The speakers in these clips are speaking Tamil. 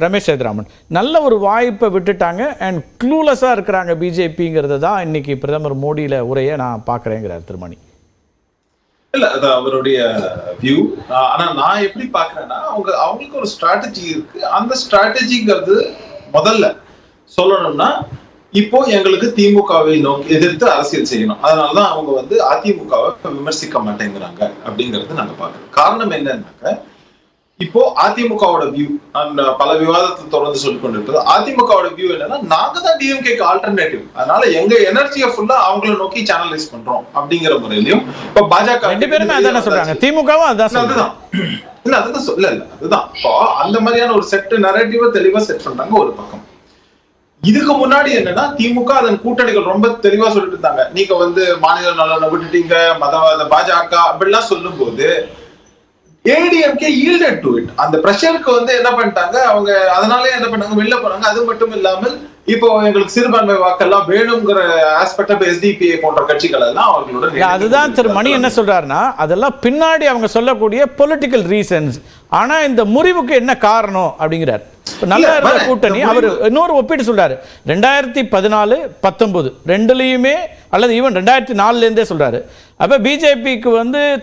ரமேஷ் சேதுராமன் நல்ல ஒரு வாய்ப்பை விட்டுட்டாங்க அண்ட் க்ளூலெஸ்ஸாக இருக்கிறாங்க பிஜேபிங்கிறது தான் இன்னைக்கு பிரதமர் மோடியில் உரையை நான் பார்க்குறேங்கிறார் திருமணி. இல்ல அது அவருடைய வியூ. ஆனா நான் எப்படி பாக்குறேன்னா அவங்களுக்கு ஒரு ஸ்ட்ராட்டஜி இருக்கு. அந்த ஸ்ட்ராட்டஜிங்கிறது முதல்ல சொல்லணும்னா இப்போ எங்களுக்கு திமுகவை நோக்கி எதிர்த்து அரசியல் செய்யணும். அதனாலதான் அவங்க அதிமுகவை விமர்சிக்க மாட்டேங்கிறாங்க அப்படிங்கறது நாங்க பாக்குறோம். காரணம் என்னன்னாக்க இப்போ அதிமுகவோட வியூ அந்த பல விவாதத்தை தொடர்ந்து சொல்லிக் கொண்டிருக்கிறது. அதிமுகவோட வியூ என்னன்னா நாங்க தான் டிஎம்கேக்கு ஆல்டர்னேட்டிவ், அதனால எங்க எனர்ஜியை ஃபுல்லா அவங்கள நோக்கி சேனலைஸ் பண்றோம் அப்படிங்கிற முறையிலையும் இப்ப பாஜக ரெண்டு பேருமே அதான் சொல்றாங்க, திமுகவும் அதான் அதுதான் இல்ல அதுதான் இல்ல அதுதான் இப்போ அந்த மாதிரியான ஒரு செட் நரேட்டிவ தெளிவா செட் பண்றாங்க ஒரு பக்கம். இதுக்கு முன்னாடி என்னன்னா திமுக அதன் கூட்டணிகள் ரொம்ப தெளிவா சொல்லிட்டு இருந்தாங்க, நீங்க மாநில நலனை விட்டுட்டீங்க மதவாத பாஜக அப்படிலாம் சொல்லும் போது ஏடிஎம்கே yielded to it. அந்த பிரஷருக்கு என்ன பண்ணிட்டாங்க அவங்க, அதனாலே என்ன பண்ணாங்க வெளில போனாங்க. அது மட்டும் இல்லாமல் இப்போ எங்களுக்கு சிறுபான்மை வாக்கெல்லாம் வேணுங்கிற ஆஸ்பெக்ட் எஸ்டிபிஐ போன்ற கட்சிகள் எல்லாம் அவங்களோட அதுதான் திரு மணி என்ன சொல்றாருன்னா அதெல்லாம் பின்னாடி அவங்க சொல்லக்கூடிய பொலிட்டிக்கல் ரீசன்ஸ். ஆனா இந்த முறிவுக்கு என்ன காரணம் அப்படிங்கிறார். நல்ல இருந்த கூட்டணி அவர் இன்னொரு ஒப்பீடு சொல்றாரு 2014-19 ரெண்டுலயுமே அல்லது ஈவன் 2004 இருந்தே சொல்றாரு. அப்ப பிஜேபிக்கு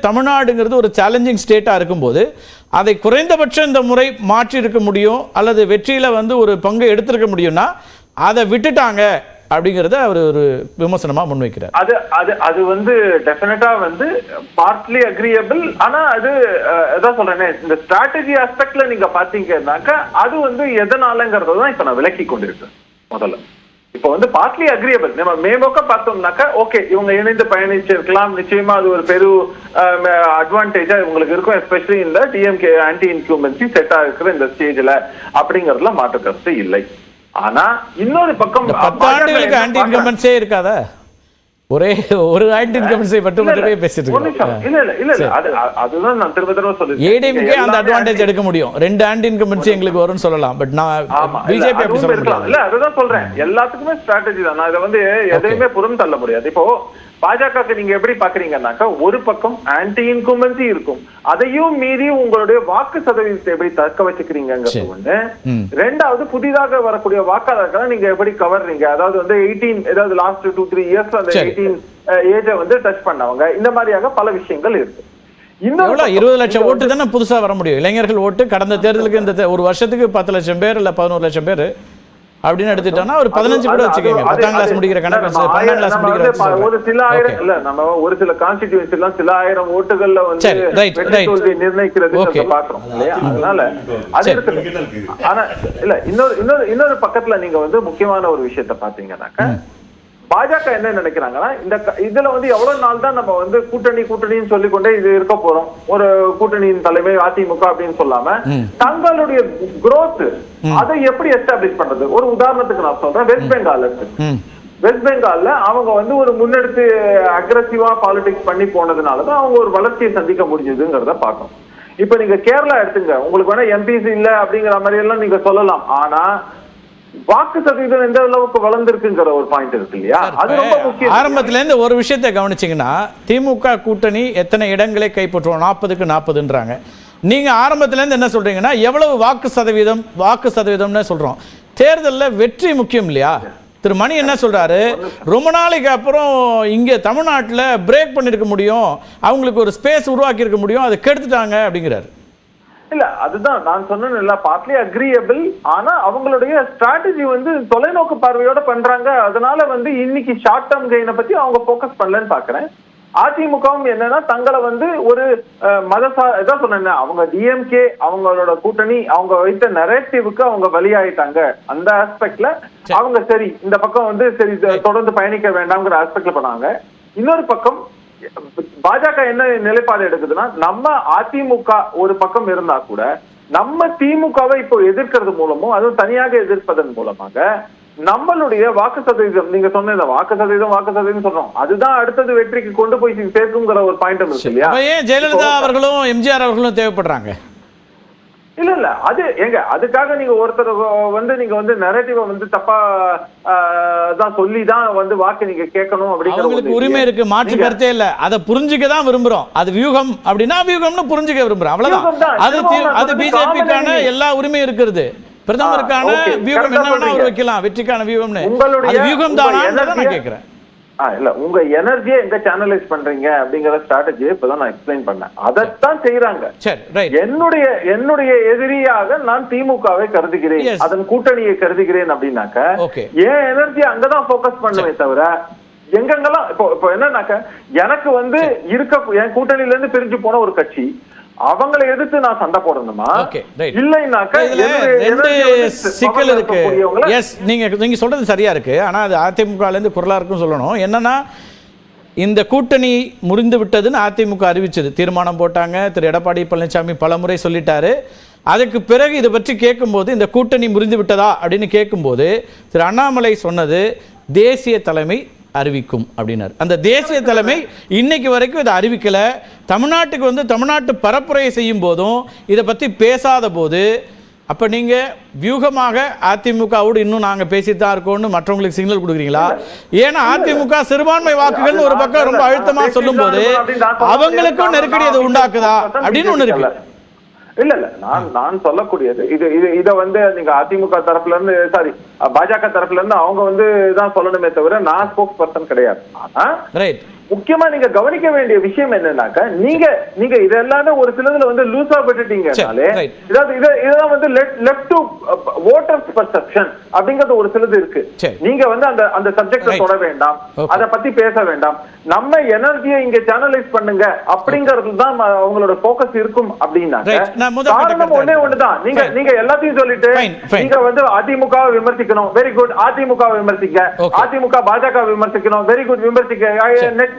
தமிழ்நாடுங்கிறது ஒரு சேலஞ்சிங் ஸ்டேட்டா இருக்கும்போது அதை குறைந்தபட்சம் இந்த முறை மாற்றி இருக்க முடியும் அல்லது வெற்றியில ஒரு பங்கு எடுத்திருக்க முடியும்னா அதை விட்டுட்டாங்க அப்படிங்கறத அவர் ஒரு விமர்சனமா முன்வைக்கிறார். அது டெஃபினட்டா பார்ட்லி அக்ரியபிள். ஆனா அது அதான் சொல்றேன், இந்த ஸ்ட்ராட்டஜி ஆஸ்பெக்ட்ல நீங்க பாத்தீங்கன்னாக்கா அது எதனாலங்கிறதான் இப்ப நான் விளக்கி கொண்டிருக்கேன். முதல்ல இப்ப பார்ட்லி அக்ரியபிள் நம்ம மேம்போக்க பார்த்தோம்னாக்கா ஓகே இவங்க இணைந்து பயணிச்சிருக்கலாம், நிச்சயமா அது ஒரு பெரும் அட்வான்டேஜா இவங்களுக்கு இருக்கும், எஸ்பெஷலி இந்த டிஎம்கே ஆன்டி இன்க்ளூமென்சி செட்டா இருக்கிற இந்த ஸ்டேஜ்ல அப்படிங்கறதுல மாற்று கருத்து இல்லை. ஆனா இன்னொரு பக்கம் 10 ஆண்டுகளுக்கு ஆன்டி இன்கம்பன்ஸே இருக்காதா? ஒரே ஒரு ஆன்டி இன்கம்பன்ஸை மட்டுமே பேசிட்டு இருக்கோம். இல்ல அதுதான் நான் திரும்ப திரும்ப சொல்றேன். ஏடிஎம்கே அந்த அட்வான்டேஜ் எடுக்க முடியும், 2 ஆன்டி இன்கம்பன்சி எங்களுக்கு வரும்னு சொல்லலாம். பட் நான் பிஜேபி அப்படி சொல்ல முடியாது. இல்ல அதுதான் சொல்றேன், எல்லாத்துக்குமே ஸ்ட்ராட்டஜி தான். நான் இதை எதையுமே புறம் தள்ள முடியாது. இப்போ பாஜகவுக்கு நீங்க எப்படி பாக்குறீங்கன்னாக்கா ஒரு பக்கம் ஆன்டி இன்குமென்சி இருக்கும், அதையும் மீறி உங்களுடைய வாக்கு சதவீதத்தை எப்படி தக்க வச்சுக்கிறீங்கிறது ஒண்ணு. ரெண்டாவது புதிதாக வரக்கூடிய வாக்காளர்களை நீங்க எப்படி கவர்றீங்க, அதாவது 18 ஏதாவது லாஸ்ட் 2-3 இயர்ஸ் அந்த 18 ஏஜை டச் பண்ணவங்க, இந்த மாதிரியாக பல விஷயங்கள் இருக்கு. 20 லட்சம் ஓட்டு தானே புதுசா வர முடியும். இளைஞர்கள் ஓட்டு கடந்த தேர்தலுக்கு இந்த ஒரு வருஷத்துக்கு 10 லட்சம் பேர் இல்ல 11 லட்சம் பேர் அப்படின்னு எடுத்துட்டோம்னா ஒரு 15 கூட வச்சுக்கோங்க. 10ஆம் கிளாஸ் முடிக்கிற கணக்கு 12ஆம் கிளாஸ் முடிக்கிற ஒரு சில ஆயிரம் இல்ல நம்ம ஒரு சில கான்ஸ்டிடியூன்சி எல்லாம் சில ஆயிரம் ஓட்டுகள்ல நிர்ணயிக்கிறது பாக்குறோம் இல்லையா? அதனால அது இருக்கு. ஆனா இல்ல இன்னொரு பக்கத்துல நீங்க முக்கியமான ஒரு விஷயத்த பாத்தீங்கன்னாக்க பாஜக என்ன நினைக்கிறாங்கன்னா இந்த இதுல எவ்வளவு நாள் தான் நம்ம கூட்டணின்னு சொல்லிக்கொண்டே இது இருக்க போறோம், ஒரு கூட்டணியின் தலைமை அதிமுக அப்படின்னு சொல்லாம தங்களுடைய growth அதை எப்படி எஸ்டாப்ளிஷ் பண்றது. ஒரு உதாரணத்துக்கு நான் சொல்றேன், வெஸ்ட் பெங்கால் இருக்கு. வெஸ்ட் பெங்கால்ல அவங்க ஒரு முன்னெடுத்து அக்ரெசிவா பாலிடிக்ஸ் பண்ணி போனதுனாலதான் அவங்க ஒரு வளர்ச்சியை சந்திக்க முடிஞ்சதுங்கிறத பார்க்கணும். இப்ப நீங்க கேரளா எடுத்துங்க, உங்களுக்கு வேணா எம்பிசி இல்ல அப்படிங்கிற மாதிரி எல்லாம் நீங்க சொல்லலாம், ஆனா வாக்கு சதவீதம் எந்த அளவுக்கு வளர்ந்திருக்குங்கிற ஒரு பாயிண்ட் இருக்கு இல்லையா? அது ரொம்ப முக்கியம். ஆரம்பத்துல இருந்து ஒரு விஷயத்தை கவனிச்சீங்கன்னா திமுக கூட்டணி எத்தனை இடங்களை கைப்பற்றுவோம், 40க்கு 40ன்றாங்க. நீங்க ஆரம்பத்துல இருந்து என்ன சொல்றீங்கன்னா எவ்வளவு வாக்கு சதவீதம்னு சொல்றோம். தேர்தலில் வெற்றி முக்கியம் இல்லையா? திரு மணி என்ன சொல்றாரு, ரொம்ப நாளைக்கு அப்புறம் இங்க தமிழ்நாட்டில் பிரேக் பண்ணிருக்க முடியும், அவங்களுக்கு ஒரு ஸ்பேஸ் உருவாக்கி இருக்க முடியும், அதை கெடுத்துட்டாங்க அப்படிங்கிறாரு. இல்ல அதுதான் நான் சொன்னேன், பார்ட்லி அக்ரியபிள். ஆனா அவங்களுடைய ஸ்ட்ராட்டஜி தொலைநோக்கு பார்வையோட பண்றாங்க. அதனால இன்னைக்கு ஷார்ட் டேர்ம் கெயினை பத்தி அவங்க போக்கஸ் பண்ணலன்னு பாக்குறேன். அதிமுகவும் என்னன்னா தங்களை ஒரு இதான் சொன்ன அவங்க டிஎம்கே அவங்களோட கூட்டணி அவங்க வைத்த நரேட்டிவுக்கு அவங்க வழியாயிட்டாங்க. அந்த ஆஸ்பெக்ட்ல அவங்க சரி இந்த பக்கம் சரி தொடர்ந்து பயணிக்க வேண்டாம்ங்கிற ஆஸ்பெக்ட்ல பண்ணாங்க. இன்னொரு பக்கம் பாஜக என்ன நிலைப்பாடு எடுக்குதுன்னா நம்ம அதிமுக ஒரு பக்கம் இருந்தா கூட நம்ம திமுகவை இப்போ எதிர்க்கிறது மூலமும் அதுவும் தனியாக எதிர்ப்பதன் மூலமாக நம்மளுடைய வாக்கு சதவீதம், நீங்க சொன்ன வாக்கு சதவீதம் சொல்றோம், அதுதான் அடுத்தது வெற்றிக்கு கொண்டு போய் சேர்க்குங்கிற ஒரு பாயிண்ட் இருக்கு இல்லையா? ஜெயலலிதா அவர்களும் எம்ஜிஆர் அவர்களும் தேவைப்படுறாங்க. இல்ல அது எங்க அதுக்காக நீங்க ஒருத்தர் வந்து நீங்க வந்து நரேட்டிவ வந்து தப்பா தான் சொல்லிதான் வந்து வாக்கு நீங்க கேட்கணும் அப்படிங்கிற உரிமை இருக்கு, மாற்று கருத்தே இல்ல. அதை புரிஞ்சுக்க தான் விரும்புறோம். அது வியூகம் அப்படின்னா வியூகம்னு புரிஞ்சுக்க விரும்புறோம், அவ்வளவுதான். அது பிஜேபிக்கான எல்லா உரிமையும் இருக்கிறது. பிரதமருக்கான வியூகம் என்ன வேணா அவர் வைக்கலாம், வெற்றிக்கான வியூகம்னு. அது வியூகம் தானா நான் கேட்கிறேன். இல்ல உங்க எனர்ஜியை எங்க சேனலைஸ் பண்றீங்க அப்படிங்கிற ஸ்ட்ராட்டஜியை இப்பதான் நான் எக்ஸ்பிளைன் பண்ணேன். அதைத்தான் செய்யறாங்க. என்னுடைய எதிரியாக நான் திமுகவை கருதுகிறேன், அதன் கூட்டணியை கருதுகிறேன் அப்படின்னாக்க என் எனர்ஜி அங்கதான் போக்கஸ் பண்ணுவேன் தவிர எங்கெங்கெல்லாம் இப்போ என்னன்னாக்க எனக்கு வந்து என் கூட்டணியில இருந்து பிரிஞ்சு போன ஒரு கட்சி அவங்களை எதிர்த்து நான் சண்டை போடணுமா இல்லைனாக்க சிக்கல் இருக்கு. எஸ், நீங்க சொல்றது சரியா இருக்கு. ஆனா அது அதிமுக இருந்து குரலா இருக்கும் சொல்லணும். என்னன்னா இந்த கூட்டணி முறிந்து விட்டதுன்னு அதிமுக அறிவிச்சது, தீர்மானம் போட்டாங்க. திரு எடப்பாடி பழனிசாமி பலமுறை சொல்லிட்டாரு. அதுக்கு பிறகு இதை பற்றி கேட்கும்போது இந்த கூட்டணி முறிந்து விட்டதா அப்படின்னு கேட்கும்போது திரு அண்ணாமலை சொன்னது தேசிய தலைமை அறிவிக்கும் அப்படின்னாரு. அந்த தேசிய தலைமை இன்னைக்கு வரைக்கும் இதை அறிவிக்கல. தமிழ்நாட்டுக்கு வந்து தமிழ்நாட்டு பரப்புரையை செய்யும் போதும் இதை பற்றி பேசாத போது அப்ப நீங்க வியூகமாக அதிமுகவோடு இன்னும் நாங்க பேசிட்டு தான் இருக்கோம்னு மற்றவங்களுக்கு சிக்னல் கொடுக்குறீங்களா? ஏன்னா அதிமுக சிறுபான்மை வாக்குகள் ஒரு பக்கம் ரொம்ப அழுத்தமா சொல்லும் போது அவங்களுக்கும் நெருக்கடி அதை உண்டாக்குதா அப்படின்னு ஒண்ணு இருக்கு. இல்ல நான் சொல்லக்கூடியது இத வந்து நீங்க அதிமுக தரப்புல இருந்து சாரி பாஜக தரப்புல இருந்து அவங்க வந்து தான் சொல்லணுமே தவிர நான் ஸ்போக்ஸ் பர்சன் கிடையாது. ஆனா முக்கியமா நீங்க கவனிக்க வேண்டிய விஷயம் என்னன்னாக்க நீங்க இதெல்லாமே ஒரு சிலதுல வந்து லூசா விட்டுட்டீங்கனாலே இதெல்லாம் வந்து லெஃப்ட் டு வோட்டர்ஸ் பர்செப்ஷன் அப்படிங்கறது ஒரு சிலது இருக்கு. நீங்க வந்து அந்த சப்ஜெக்ட தொட வேண்டாம், அதை பத்தி பேச வேண்டாம், நம்ம எனர்ஜியை இங்க சேனலைஸ் பண்ணுங்க அப்படிங்கிறது தான் அவங்களோட போக்கஸ் இருக்கும். அப்படின்னா காரணம் ஒன்னே ஒண்ணுதான். நீங்க எல்லாத்தையும் சொல்லிட்டு நீங்க வந்து அதிமுக விமர்சிக்கணும், வெரி குட். அதிமுக விமர்சிக்க, அதிமுக பாஜக விமர்சிக்கணும், வெரி குட், விமர்சிக்க.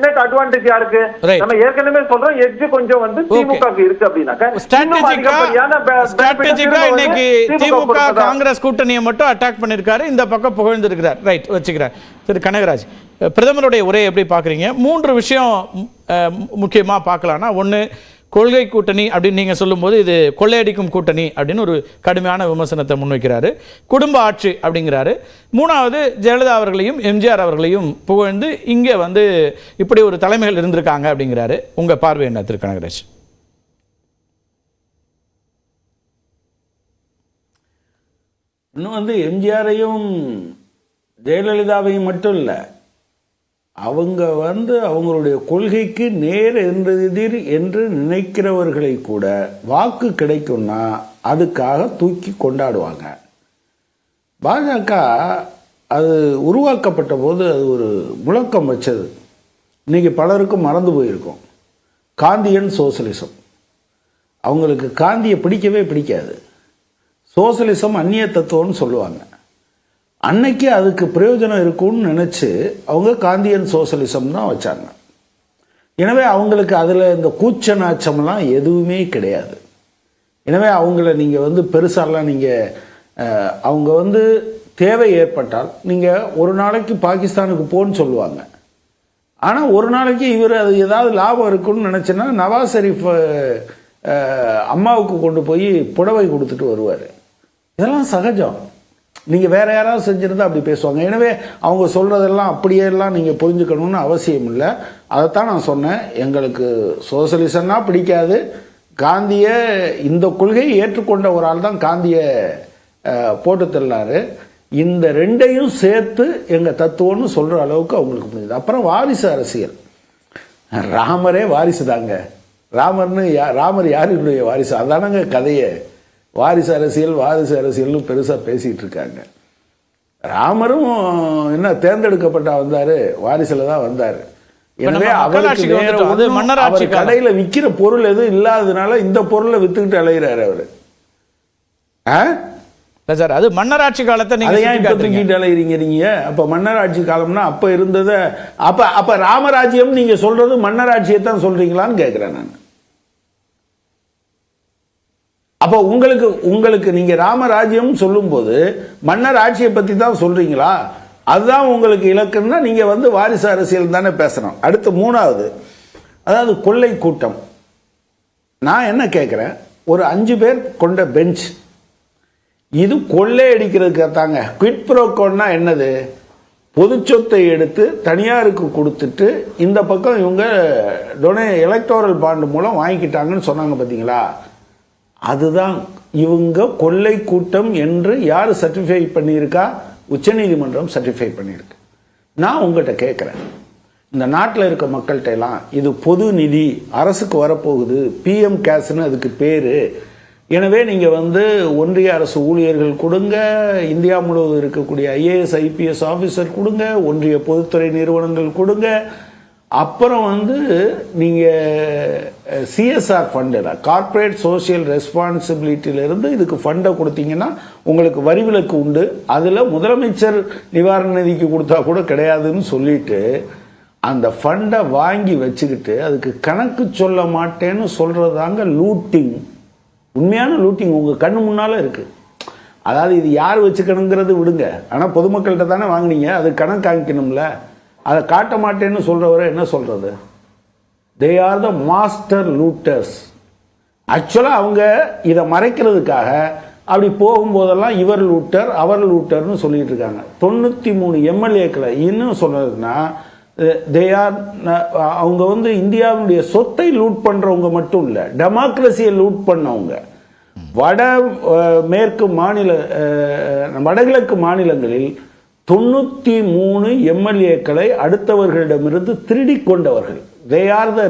நெட் அட்வான்டேஜ் யாருக்கு? நம்ம ஏற்கனவே சொல்றோம் எட்ஜ் கொஞ்சம் வந்து திமுகக்கு இருக்கு அப்படினாக்க ஸ்ட்ராட்டஜிக்கா இன்னைக்கு திமுக காங்கிரஸ் கூட்டணியை மட்டும் அட்டாக் பண்ணிருக்காரு, இந்த பக்கம் புகழ்ந்து இருக்கிறார். ரைட், வச்சுக்கிறார். திரு கனகராஜ், பிரதமருடைய உரையை எப்படி பாக்குறீங்க? 3 விஷயம் முக்கியமா பார்க்கலாம்னா, ஒன்னு கொள்கை கூட்டணி அப்படின்னு நீங்க சொல்லும்போது இது கொள்ளையடிக்கும் கூட்டணி அப்படின்னு ஒரு கடுமையான விமர்சனத்தை முன்வைக்கிறாரு. குடும்ப ஆட்சி அப்படிங்கிறாரு. 3வது ஜெயலலிதா அவர்களையும் எம்ஜிஆர் அவர்களையும் புகழ்ந்து இங்கே வந்து இப்படி ஒரு தலைமைகள் இருந்திருக்காங்க அப்படிங்கிறாரு. உங்க பார்வை என்ன திரு கனகராஜ்? இன்னும் வந்து எம்ஜிஆரையும் ஜெயலலிதாவையும் மட்டும் இல்லை, அவங்க வந்து அவங்களுடைய கொள்கைக்கு நேர் எதிர் என்று நினைக்கிறவர்களை கூட வாக்கு கிடைக்கும்னா அதுக்காக தூக்கி கொண்டாடுவாங்க. பாஜக அது உருவாக்கப்பட்ட போது அது ஒரு முழக்கம் வச்சது, இன்னைக்கு பலருக்கும் மறந்து போயிருக்கும். காந்தியன் சோசலிசம். அவங்களுக்கு காந்தியை பிடிக்கவே பிடிக்காது. சோசலிசம் அந்நிய தத்துவம்னு சொல்லுவாங்க. அன்னைக்கு அதுக்கு பிரயோஜனம் இருக்கும்னு நினைச்சு அவங்க காந்தியன் சோசலிசம் தான் வச்சாங்க. எனவே அவங்களுக்கு அதுல இந்த கூச்ச நாச்சம்லாம் எதுவுமே கிடையாது. எனவே அவங்கள நீங்க வந்து பெருசாலாம் நீங்க அவங்க வந்து தேவை ஏற்பட்டால் நீங்க ஒரு நாளைக்கு பாகிஸ்தானுக்கு போன்னு சொல்லுவாங்க. ஆனா ஒரு நாளைக்கு இவர் அது ஏதாவது லாபம் இருக்குன்னு நினைச்சுன்னா நவாஸ் ஷெரீஃப் அம்மாவுக்கு கொண்டு போய் புடவை கொடுத்துட்டு வருவார். இதெல்லாம் சகஜம். நீங்க வேற யாராவது செஞ்சிருந்தா அப்படி பேசுவாங்க. எனவே அவங்க சொல்றதெல்லாம் அப்படியே எல்லாம் நீங்க புரிஞ்சுக்கணும்னு அவசியம் இல்லை. அதைத்தான் நான் சொன்னேன். எங்களுக்கு சோசலிசம்னா பிடிக்காது. காந்திய இந்த கொள்கையை ஏற்றுக்கொண்ட ஒரு ஆள் தான் காந்திய போட்டு தள்ளாரு. இந்த ரெண்டையும் சேர்த்து எங்க தத்துவம்னு சொல்ற அளவுக்கு அவங்களுக்கு முடியுது. அப்புறம் வாரிசு அரசியல். ராமரே வாரிசு தாங்க. ராமர் யாருடைய வாரிசு? அதானங்க கதையே. வாரிசு அரசியல்னு பெருசா பேசிட்டு இருக்காங்க. ராமரும் என்ன தேர்ந்தெடுக்கப்பட்டா வந்தாரு, வாரிசுல தான் வந்தாரு. எனவே அவருக்கு கடையில விக்கிற பொருள் எதுவும் இல்லாததுனால இந்த பொருளை வித்துக்கிட்டு அலைகிறாரு அவரு. சார், அது மன்னராட்சி காலத்தை நீங்க ஏன் தூக்கிட்டு அலைகிறீங்க நீங்க? அப்ப மன்னராட்சி காலம்னா அப்ப இருந்தத அப்ப ராமராஜ்யம் நீங்க சொல்றது மன்னராட்சியை தான் சொல்றீங்களான்னு கேட்கிறேன் நான். அப்போ உங்களுக்கு நீங்க ராமராஜ்யம் சொல்லும் போது மன்னர் ஆட்சியை பத்தி தான் சொல்றீங்களா? அதுதான் உங்களுக்கு இலக்குன்னா நீங்க வந்து வாரிசு அரசியல் தானே பேசணும். அடுத்து 3வது, அதாவது கொள்ளை கூட்டம். நான் என்ன கேட்கிறேன், ஒரு 5 பேர் கொண்ட பெஞ்ச். இது கொள்ளையடிக்கிறதுக்கு தாங்க. குவிட் ப்ரோக்கோன்னா என்னது? பொது சொத்தை எடுத்து தனியாருக்கு கொடுத்துட்டு இந்த பக்கம் இவங்க எலக்டோரல் பாண்டு மூலம் வாங்கிக்கிட்டாங்கன்னு சொன்னாங்க பார்த்தீங்களா? அதுதான் இவங்க கொள்ளை கூட்டம் என்று யார் சர்டிஃபை பண்ணியிருக்கா? உச்சநீதிமன்றம் சர்டிஃபை பண்ணியிருக்கு. நான் உங்கள்கிட்ட கேட்குறேன், இந்த நாட்டில் இருக்க மக்கள்கிட்ட எல்லாம் இது பொது நிதி அரசுக்கு வரப்போகுது, பிஎம் கேர்ஸ்னு அதுக்கு பேர். எனவே நீங்கள் ஒன்றிய அரசு ஊழியர்கள் கொடுங்க, இந்தியா முழுவதும் இருக்கக்கூடிய IAS IPS ஆஃபீஸர் கொடுங்க, ஒன்றிய பொதுத்துறை நிறுவனங்கள் கொடுங்க, அப்புறம் நீங்கள் சிஎஸ்ஆர் ஃபண்டில் கார்ப்பரேட் சோசியல் ரெஸ்பான்சிபிலிட்டியிலிருந்து இதுக்கு ஃபண்டை கொடுத்தீங்கன்னா உங்களுக்கு வரி விலக்கு உண்டு. அதில் முதலமைச்சர் நிவாரண நிதிக்கு கொடுத்தா கூட கிடையாதுன்னு சொல்லிட்டு அந்த ஃபண்டை வாங்கி வச்சுக்கிட்டு அதுக்கு கணக்கு சொல்ல மாட்டேன்னு சொல்றதாங்க லூட்டிங். உண்மையான லூட்டிங் உங்கள் கண்ணு முன்னால் இருக்குது. அதாவது இது யார் வச்சுக்கணுங்கிறது விடுங்க, ஆனால் பொதுமக்கள்கிட்ட தானே வாங்கினீங்க, அது கணக்கு காமிக்கணும்ல. அதை காட்ட மாட்டேன்னு சொல்கிறவரை என்ன சொல்கிறது? They are the master லூட்டர்ஸ். ஆக்சுவலாக அவங்க இதை மறைக்கிறதுக்காக அப்படி போகும்போதெல்லாம் இவர் லூட்டர் அவர் லூட்டர்னு சொல்லிட்டு இருக்காங்க. 93 எம்எல்ஏக்களை இன்னும் சொல்றதுன்னா அவங்க இந்தியாவுடைய சொத்தை லூட் பண்றவங்க மட்டும் இல்ல, டெமோக்ரஸியை லூட் பண்ணவங்க. வடகிழக்கு மாநிலங்களில் 93 எம்எல்ஏக்களை அடுத்தவர்களிடமிருந்து திருடி கொண்டவர்கள். They are the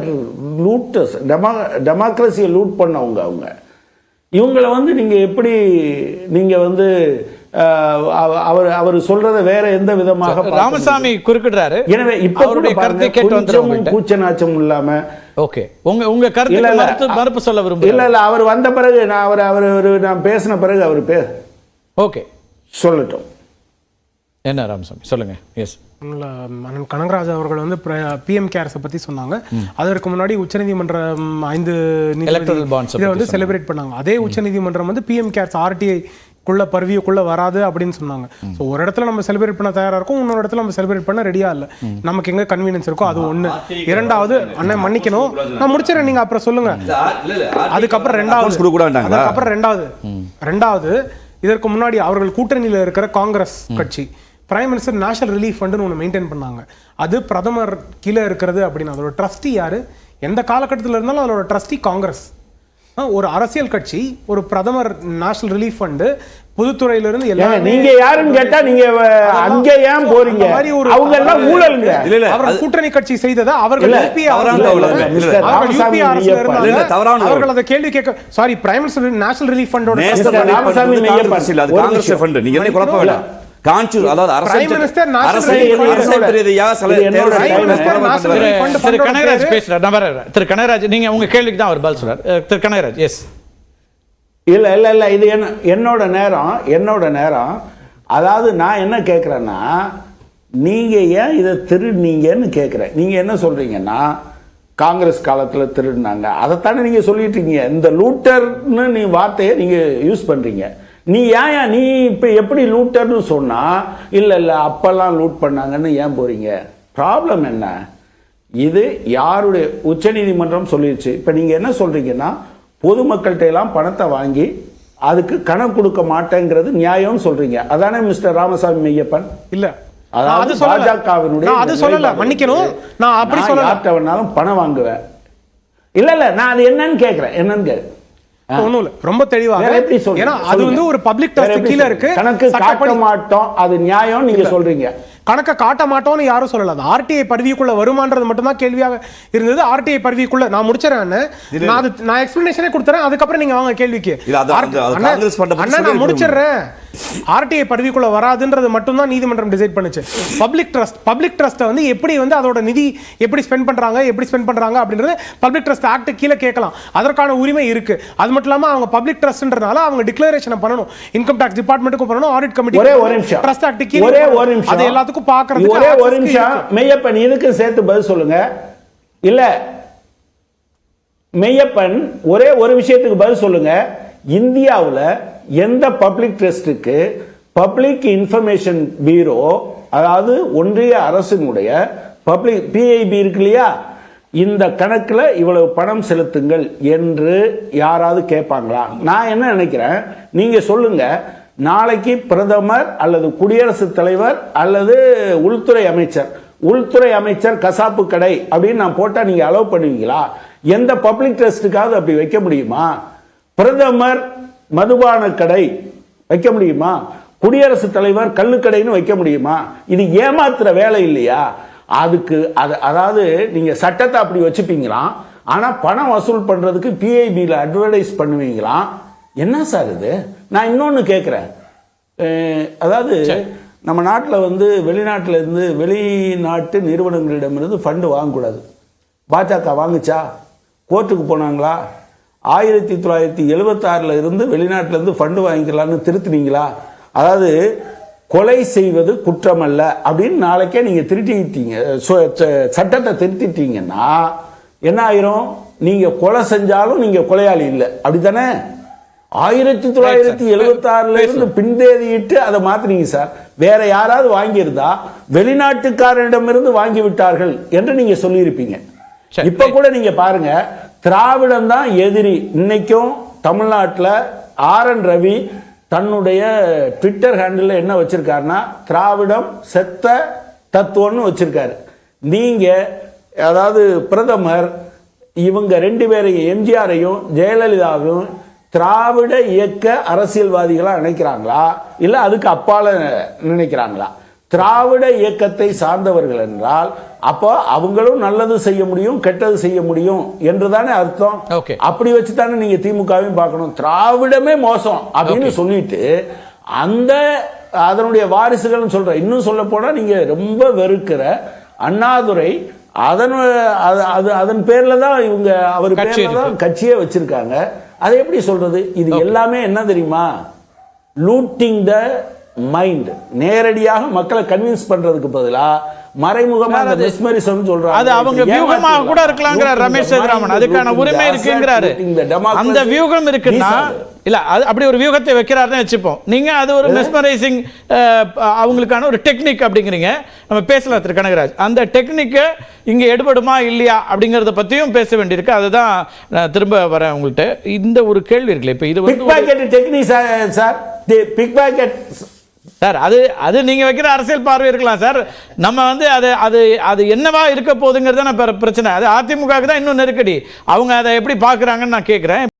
லூட்டர்ஸ். டெமோக்ரஸியை லூட் பண்ணவங்க அவங்க. இவங்களை நீங்க எப்படி நீங்க அவர் சொல்றத வேற எந்த விதமாக ராமசாமி குறுக்கிடுறாரு. எனவே இப்ப கருத்தை கேட்டு கூச்ச நாச்சம் இல்லாம ஓகே உங்க கருத்து மறுப்பு சொல்ல விரும்புறேன். இல்ல அவர் வந்த பிறகு நான் பேசின பிறகு அவர் ஓகே சொல்லட்டும். என்ன ராமசாமி சொல்லுங்க. எஸ் அண்ணன் கனகராஜ் அவர்கள் பிஎம் கேர்ஸை பத்தி சொன்னாங்க. அதற்கு முன்னாடி உச்சநீதிமன்றம் 5 இதை செலிப்ரேட் பண்ணாங்க. அதே உச்சநீதிமன்றம் பிஎம் கேர்ஸ் RTI பர்வியூக்குள்ள வராது அப்படின்னு சொன்னாங்க. ஸோ ஒரு இடத்துல நம்ம செலிப்ரேட் பண்ண தயாரா இருக்கும், இன்னொரு இடத்துல நம்ம செலிப்ரேட் பண்ண ரெடியா இல்லை. நமக்கு எங்க கன்வீனியன்ஸ் இருக்கோ அது ஒண்ணு. இரண்டாவது அண்ணன் மன்னிக்கணும், நான் முடிச்சிடறேன், நீங்க அப்புறம் சொல்லுங்க. அதுக்கப்புறம் ரெண்டாவது இதற்கு முன்னாடி அவர்கள் கூட்டணியில் இருக்கிற காங்கிரஸ் கட்சி பிரைம் மினிஸ்டர் நேஷனல் ரிலீஃப் ஃபண்டுன்னு ஒன்று மெயின்டைன் பண்ணாங்க. அது பிரதமர் கீழே இருக்கிறது அப்படின்னு. அதோட ட்ரஸ்டி யாரு? எந்த காலகட்டத்தில் இருந்தாலும் அதோட ட்ரஸ்டி காங்கிரஸ். ஒரு அரசியல் கட்சி ஒரு பிரதமர் நேஷனல் ரிலீஃப் ஃபண்டு பொதுத்துறையிலிருந்து எல்லாம் நீங்க யாருன்னு கேட்டா நீங்க அங்க ஏன் போறீங்க? அவங்க எல்லாம் ஊழல்ங்க. அவர்கள் கூட்டணி கட்சி செய்ததை அவர்கள் அவர்கள் அதை கேள்வி கேட்க sorry prime minister national relief ஃபண்டோட காங்கிரஸ் ஃபண்ட் நீங்க என்ன குழப்பம் வேண்டாம். திரு கனகராஜ் நீங்க உங்க கேள்விக்கு தான் அவர் பதில் சொல்றார். திரு கனகராஜ் எஸ். இல்ல இது என்னோட நேரம். அதாவது நான் என்ன கேட்கிறேன்னா, நீங்க ஏன் இதை திருடுனீங்கன்னு கேட்கிறேன். நீங்க என்ன சொல்றீங்கன்னா காங்கிரஸ் காலத்துல திருடுனாங்க, அதைத்தானே நீங்க சொல்லிட்டு இருக்கீங்க. இந்த லூட்டர்னு நீ வார்த்தையை நீங்க யூஸ் பண்றீங்க. நீ ஏன் நீ இப்ப எப்படி லூட்டர்னு சொன்னா இல்ல அப்பெல்லாம் லூட் பண்ணாங்கன்னு ஏன் போறீங்க? ப்ராப்ளம் என்ன? இது யாருடைய உச்சநீதிமன்றம் சொல்லிடுச்சு. இப்ப நீங்க என்ன சொல்றீங்கன்னா பொதுமக்கள்கிட்ட எல்லாம் பணத்தை வாங்கி அதுக்கு கணக்கு கொடுக்க மாட்டேங்கிறது நியாயம்னு சொல்றீங்க. அதானே மிஸ்டர் ராமசாமி மெய்யப்பன்? இல்ல அதாவது பாஜகவினுடைய அது சொல்லல, மன்னிக்கணும், நான் அப்படி சொல்லல. யார்கிட்ட வேணாலும் பணம் வாங்குவேன். இல்ல நான் அது என்னன்னு கேக்குறேன். ஒண்ணும் இல்ல, ரொம்ப தெளிவாக. ஏன்னா அது ஒரு பப்ளிக் ட்ரஸ்ட் கீழ இருக்கு. கணக்கு காட்ட மாட்டோம், அது நியாயம் நீங்க சொல்றீங்க. கணக்க காட்ட மாட்டோம்னு யாரும் சொல்லல. அது RTI பர்விக்குள்ள வருமானது மட்டும் தான் கேள்வியாக இருந்தது. RTI பர்விக்குள்ள நான் முடிச்சறேன். நான் எக்ஸ்பிளனேஷனே கொடுத்தறேன், அதுக்கப்புறம் நீங்க வாங்க கேள்விக்கு. நான் முடிச்சறேன். RTI பர்விக்குள்ள வராதுன்றது மட்டும் தான் நீதிமன்றம் டிசைட் பண்ணுச்சு. பப்ளிக் ட்ரஸ்ட் எப்படி அதோட நிதி எப்படி ஸ்பெண்ட் பண்றாங்க அப்படின்றது பப்ளிக் ட்ரஸ்ட் ஆக்ட் கீழ கேட்கலாம். அதற்கான உரிமை இருக்கு. அது மட்டும் இல்லாம அவங்க பப்ளிக் ட்ரஸ்ட்ன்றதால அவங்க டிக்ளரேஷன் பண்ணணும், இன்கம் டாக்ஸ் டிபார்ட்மெண்ட்டுக்கு பண்ணணும், ஆடிட் கமிட்டி ட்ரஸ்ட் ஆக்ட் கீழ அது எல்லாத்துக்கும் பாக்குறதுக்கு. ஒரே ஒரு நிமிஷம் மெய்யப்பன், இதுக்கு சேர்த்து பதில் சொல்லுங்க. இல்ல மெய்யப்பன் ஒரே ஒரு விஷயத்துக்கு பதில் சொல்லுங்க. இந்தியாவுல எந்த பப்ளிக் ட்ரஸ்டுக்கு பப்ளிக் இன்ஃபர்மேஷன் பியூரோ, அதாவது ஒன்றிய அரசினுடைய பப்ளிக் PIB இருக்கு இல்லையா, இந்த கணக்குல இவ்வளவு பணம் செலுத்துங்கள் என்று யாராவது கேட்பாங்களா? நான் என்ன நினைக்கிறேன், நீங்க சொல்லுங்க, நாளைக்கு பிரதமர் அல்லது குடியரசுத் தலைவர் அல்லது உள்துறை அமைச்சர் கசாப்பு கடை அப்படின்னு நான் போட்டா நீங்க அலோவ் பண்ணுவீங்களா? எந்த பப்ளிக் ட்ரஸ்டுக்காவது அப்படி வைக்க முடியுமா? பிரதமர் மதுபான கடை வைக்க முடியுமா? குடியரசுத் தலைவர் கள்ளுக்கடைன்னு வைக்க முடியுமா? இது ஏமாத்துற வேலை இல்லையா? அதுக்கு அதாவது நீங்க சட்டத்தை அப்படி வச்சுப்பீங்களா, ஆனா பணம் வசூல் பண்றதுக்கு பிஐபியில் அட்வர்டைஸ் பண்ணுவீங்களா? என்ன சார் இது? நான் இன்னொன்னு கேட்கிறேன், அதாவது நம்ம நாட்டில் வந்து வெளிநாட்டில் இருந்து வெளிநாட்டு நிறுவனங்களிடமிருந்து ஃபண்டு வாங்கக்கூடாது. பாஜக வாங்குச்சா? கோர்ட்டுக்கு போனாங்களா? 1976 இருந்து வெளிநாட்டிலேருந்து ஃபண்டு வாங்கிக்கலான்னு திருத்தினீங்களா? அதாவது கொலை செய்வது குற்றம் அல்ல அப்படின்னு நாளைக்கே நீங்க திருத்திட்டீங்க, சட்டத்தை திருத்திட்டீங்கன்னா என்ன ஆயிரும்? நீங்க கொலை செஞ்சாலும் நீங்க கொலையாளி இல்லை, அப்படித்தானே? 1976 இருந்து பின்தேதியிட்டு அதை மாத்தினீங்க சார். வேற யாராவது வாங்கியிருந்தா வெளிநாட்டுக்காரரிடமிருந்து வாங்கி விட்டார்கள் என்று நீங்க சொல்லியிருப்பீங்க. இப்ப கூட நீங்க பாருங்க, திராவிடம் தான் எதிரி. இன்னைக்கும் தமிழ்நாட்டில் RN ரவி தன்னுடைய ட்விட்டர் ஹேண்டில் என்ன வச்சிருக்காருன்னா, திராவிடம் செத்த தத்துவம்னு வச்சிருக்காரு. நீங்க அதாவது பிரதமர் இவங்க 2 பேரையும், எம்ஜிஆரையும் ஜெயலலிதாவையும் திராவிட இயக்க அரசியல்வாதிகளா நினைக்கிறாங்களா, இல்ல அதுக்கு அப்பால நினைக்கிறாங்களா? திராவிட இயக்கத்தை சார்ந்தவர்கள் என்றால் அப்போ அவங்களும் நல்லது செய்ய முடியும், கெட்டது செய்ய முடியும் என்றுதானே அர்த்தம். அப்படி வச்சுதானே நீங்க திமுகவையும் பார்க்கணும். திராவிடமே மோசம் அப்படின்னு சொல்லிட்டு அந்த அதனுடைய வாரிசுகள் சொல்ற, இன்னும் சொல்ல போனா நீங்க ரொம்ப வெறுக்கிற அண்ணாதுரை அதன் பேர்ல தான் இவங்க அவர் பேர்ல தான் கட்சியே வச்சிருக்காங்க. அதை எப்படி சொல்றது? இது எல்லாமே என்ன தெரியுமா? Looting the mind. நேரடியாக மக்களை கன்வின்ஸ் பண்றதுக்கு பதிலா மறைமுகமா அந்த மெஸ்மரிசம் சொல்றாங்க. அது அவங்க வியூகமாக கூட இருக்கலாம்ங்கறார் ரமேஷ் சேதுராமன். அதுக்கான உரிமை இருக்குங்கறாரு. அந்த வியூகம் இருக்குன்னா இல்ல, அது அப்படி ஒரு வியூகத்தை வைக்கிறாருன்னு வச்சுப்போம். நீங்க அது ஒரு மெஸ்மரைசிங் அவங்களுக்கான ஒரு டெக்னிக் அப்படிங்கிறீங்க. நம்ம பேசலாம் திரு கனகராஜ். அந்த டெக்னிக் இங்க எடுபடுமா இல்லையா அப்படிங்கறத பத்தியும் பேச வேண்டியிருக்கு. அதுதான் நான் திரும்ப வரேன் உங்கள்கிட்ட. இந்த ஒரு கேள்வி இருக்குல்ல, இப்ப இது வந்து technique sir, pickpocket sir, அது நீங்க வைக்கிற அரசியல் பார்வை இருக்கலாம் சார். நம்ம வந்து அது என்னவா இருக்க போகுதுங்கிறது பிரச்சனை. அது அதிமுக தான் இன்னும் நெருக்கடி. அவங்க அதை எப்படி பாக்குறாங்கன்னு நான் கேட்கிறேன்.